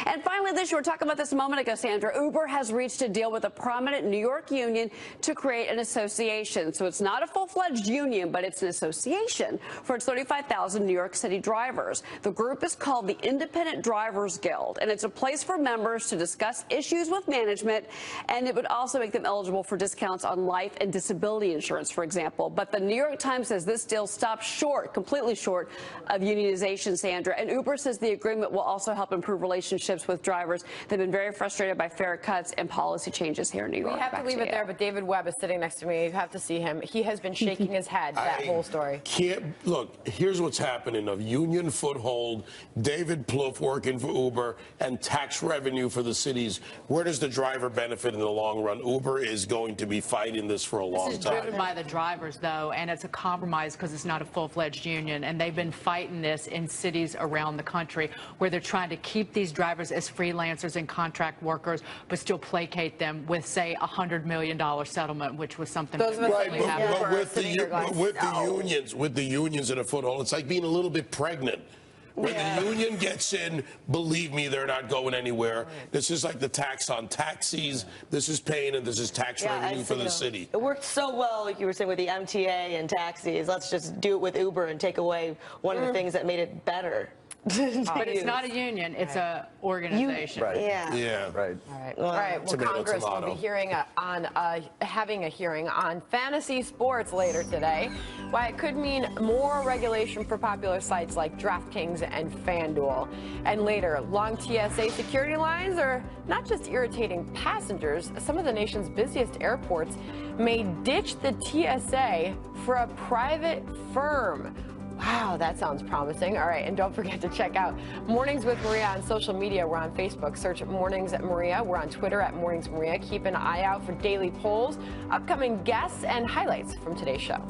And finally, this year, we're talking about this a moment ago, Sandra. Uber has reached a deal with a prominent New York union to create an association. So it's not a full-fledged union, but it's an association for its 35,000 New York City drivers. The group is called the Independent Drivers Guild, and it's a place for members to discuss issues with management, and it would also make them eligible for discounts on life and disability insurance, for example. But the New York Times says this deal stops short, completely short of unionization, Sandra. And Uber says the agreement will also help improve relationships with drivers. They've been very frustrated by fare cuts and policy changes here in New York. We have to leave it there, but David Webb is sitting next to me. You have to see him. He has been shaking his head, that whole story. Look, here's what's happening. Of union foothold, David Plouffe working for Uber, and tax revenue for the cities. Where does the driver benefit in the long run? Uber is going to be fighting this for a long time. This is driven by the drivers, though, and it's a compromise because it's not a full-fledged union. And they've been fighting this in cities around the country where they're trying to keep these drivers as freelancers and contract workers, but still placate them with, say, a $100 million settlement, which was something that really happened. But with the unions in a foothold, it's like being a little bit pregnant. When the union gets in, believe me, they're not going anywhere. This is like the tax on taxis. This is paying, and this is tax revenue for the city. It worked so well, like you were saying, with the MTA and taxis. Let's just do it with Uber and take away one of the things that made it better. But it's not a union, it's a organization. Right. Yeah. Right. All right. Well, Congress will be having a hearing on fantasy sports later today. Why it could mean more regulation for popular sites like DraftKings and FanDuel. And later, long TSA security lines are not just irritating passengers. Some of the nation's busiest airports may ditch the TSA for a private firm. Wow, that sounds promising. All right, and don't forget to check out Mornings with Maria on social media. We're on Facebook. Search Mornings at Maria. We're on Twitter at Mornings Maria. Keep an eye out for daily polls, upcoming guests, and highlights from today's show.